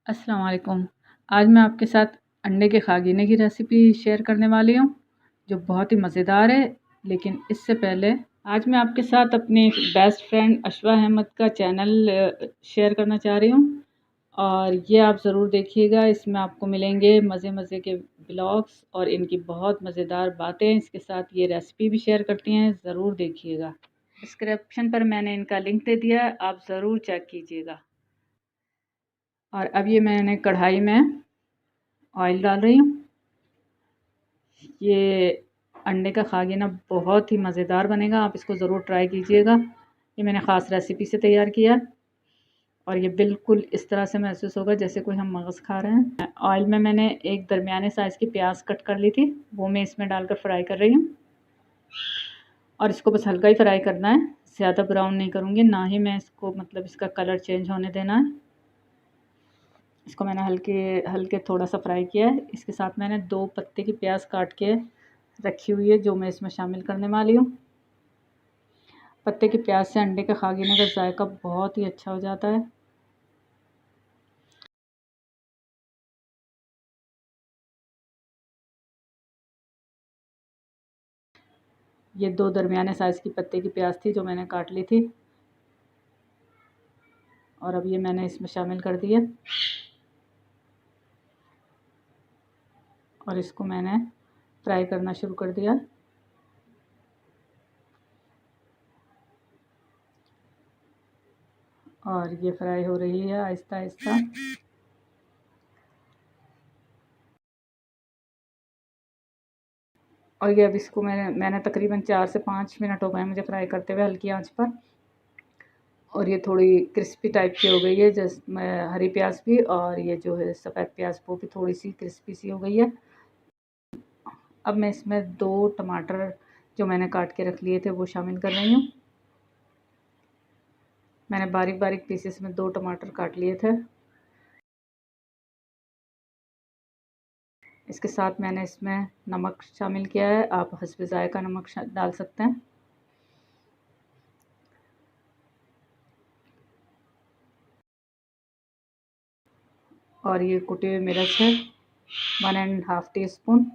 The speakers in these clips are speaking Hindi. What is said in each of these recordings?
अस्सलाम वालेकुम। आज मैं आपके साथ अंडे के खागीने की रेसिपी शेयर करने वाली हूँ जो बहुत ही मज़ेदार है। लेकिन इससे पहले आज मैं आपके साथ अपनी बेस्ट फ्रेंड अशवा अहमद का चैनल शेयर करना चाह रही हूँ और ये आप ज़रूर देखिएगा। इसमें आपको मिलेंगे मज़े मज़े के ब्लॉग्स और इनकी बहुत मज़ेदार बातें। इसके साथ ये रेसिपी भी शेयर करती हैं, ज़रूर देखिएगा। डिस्क्रिप्शन पर मैंने इनका लिंक दे दिया है, आप ज़रूर चेक कीजिएगा। और अब ये मैंने कढ़ाई में ऑयल डाल रही हूँ। ये अंडे का खागीना बहुत ही मज़ेदार बनेगा, आप इसको ज़रूर ट्राई कीजिएगा। ये मैंने ख़ास रेसिपी से तैयार किया और ये बिल्कुल इस तरह से महसूस होगा जैसे कोई हम मगज़ खा रहे हैं। ऑयल में मैंने एक दरमियाने साइज़ की प्याज कट कर ली थी, वो मैं इसमें डालकर फ्राई कर रही हूँ। और इसको बस हल्का ही फ्राई करना है, ज़्यादा ब्राउन नहीं करूँगी, ना ही मैं इसको मतलब इसका कलर चेंज होने देना है। इसको मैंने हल्के हल्के थोड़ा सा फ्राई किया है। इसके साथ मैंने 2 पत्ते की प्याज काट के रखी हुई है जो मैं इसमें शामिल करने वाली हूँ। पत्ते की प्याज से अंडे के खागीने का जायका बहुत ही अच्छा हो जाता है। ये 2 दरमियाने साइज़ की पत्ते की प्याज थी जो मैंने काट ली थी और अब ये मैंने इसमें शामिल कर दिया और इसको मैंने फ्राई करना शुरू कर दिया। और ये फ्राई हो रही है आहिस्ता आहिस्ता। और ये अब इसको मैंने तकरीबन 4 से 5 मिनट हो गए मुझे फ्राई करते हुए हल्की आंच पर। और ये थोड़ी क्रिस्पी टाइप की हो गई है, जिसमें हरी प्याज भी और ये जो है सफ़ेद प्याज वो भी थोड़ी सी क्रिस्पी सी हो गई है। अब मैं इसमें 2 टमाटर जो मैंने काट के रख लिए थे वो शामिल कर रही हूँ। मैंने बारीक बारीक पीसेस में 2 टमाटर काट लिए थे। इसके साथ मैंने इसमें नमक शामिल किया है, आप हस्बे ज़ायक़ा नमक डाल सकते हैं। और ये कुटी हुई मिर्च है 1½ टीस्पून।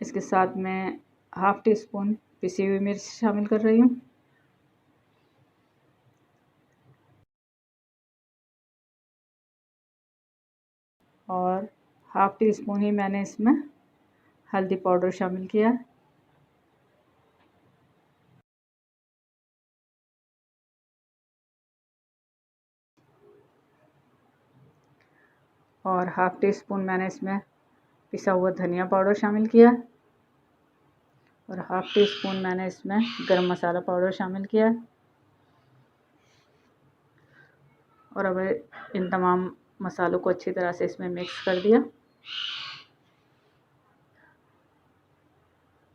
इसके साथ मैं ½ टीस्पून पिसी हुई मिर्च शामिल कर रही हूँ। और ½ टीस्पून ही मैंने इसमें हल्दी पाउडर शामिल किया है। और ½ टीस्पून मैंने इसमें पिसा हुआ धनिया पाउडर शामिल किया है। और ½ टीस्पून मैंने इसमें गरम मसाला पाउडर शामिल किया है। और अब इन तमाम मसालों को अच्छी तरह से इसमें मिक्स कर दिया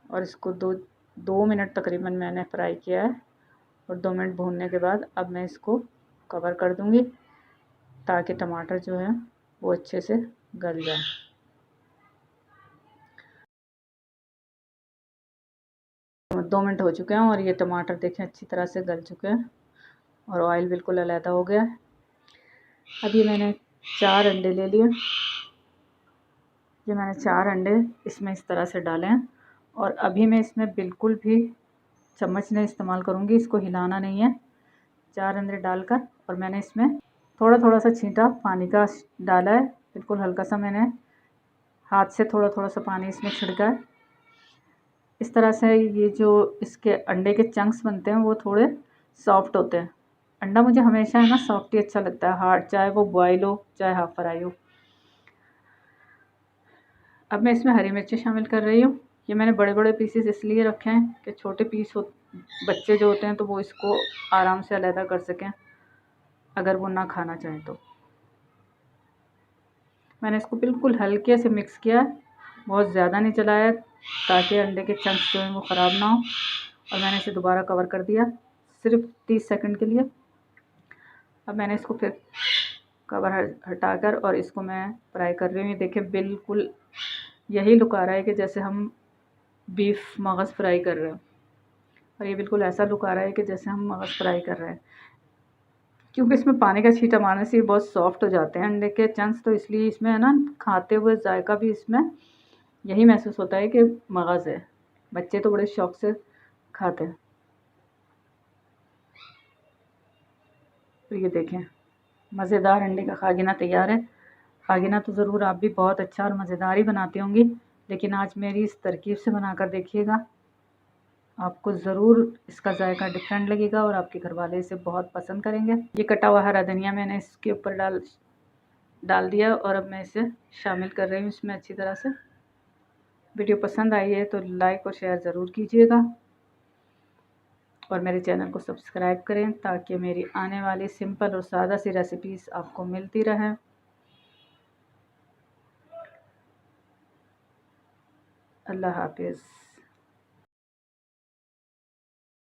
और इसको 2 मिनट तकरीबन मैंने फ्राई किया है। और 2 मिनट भूनने के बाद अब मैं इसको कवर कर दूंगी ताकि टमाटर जो है वो अच्छे से गल जाए। 2 मिनट हो चुके हैं और ये टमाटर देखें अच्छी तरह से गल चुके हैं और ऑयल बिल्कुल अलहदा हो गया है। अब ये मैंने 4 अंडे ले लिए। ये मैंने 4 अंडे इसमें इस तरह से डाले हैं और अभी मैं इसमें बिल्कुल भी चम्मच नहीं इस्तेमाल करूँगी, इसको हिलाना नहीं है। 4 अंडे डालकर और मैंने इसमें थोड़ा थोड़ा सा छींटा पानी का डाला है, बिल्कुल हल्का सा मैंने हाथ से थोड़ा थोड़ा सा पानी इसमें छिड़का है। इस तरह से ये जो इसके अंडे के चंक्स बनते हैं वो थोड़े सॉफ्ट होते हैं। अंडा मुझे हमेशा है ना सॉफ्ट ही अच्छा लगता है, हार्ड, चाहे वो बॉयल हो चाहे हाफ फ्राई हो। अब मैं इसमें हरी मिर्ची शामिल कर रही हूँ। ये मैंने बड़े बड़े पीसेस इसलिए रखे हैं कि छोटे पीस हो बच्चे जो होते हैं तो वो इसको आराम से अलहदा कर सकें अगर वो ना खाना चाहें तो। मैंने इसको बिल्कुल हल्के से मिक्स किया, बहुत ज़्यादा नहीं चलाया ताकि अंडे के चंक्स जो हैं वो ख़राब ना हो। और मैंने इसे दोबारा कवर कर दिया सिर्फ 30 सेकंड के लिए। अब मैंने इसको फिर कवर हटाकर और इसको मैं फ्राई कर रही हूँ। देखिए बिल्कुल यही लुक आ रहा है कि जैसे हम बीफ मगज़ फ्राई कर रहे हैं और ये बिल्कुल ऐसा लुक आ रहा है कि जैसे हम मगज़ फ्राई कर रहे हैं, क्योंकि इसमें पानी का छींटा मारने से ये बहुत सॉफ्ट हो जाते हैं अंडे के चंक्स, तो इसलिए इसमें है ना खाते हुए जायका भी इसमें यही महसूस होता है कि मगज़ है। बच्चे तो बड़े शौक से खाते हैं। तो ये देखें, मज़ेदार अंडे का खागिना तैयार है। खागिना तो ज़रूर आप भी बहुत अच्छा और मज़ेदार ही बनाती होंगी, लेकिन आज मेरी इस तरकीब से बनाकर देखिएगा, आपको ज़रूर इसका जायका डिफरेंट लगेगा और आपके घर वाले इसे बहुत पसंद करेंगे। ये कटा हुआ हरा धनिया मैंने इसके ऊपर डाल दिया और अब मैं इसे शामिल कर रही हूँ इसमें अच्छी तरह से। वीडियो पसंद आई है तो लाइक और शेयर ज़रूर कीजिएगा और मेरे चैनल को सब्सक्राइब करें ताकि मेरी आने वाली सिंपल और सादा सी रेसिपीज़ आपको मिलती रहें। अल्लाह हाफ़िज़।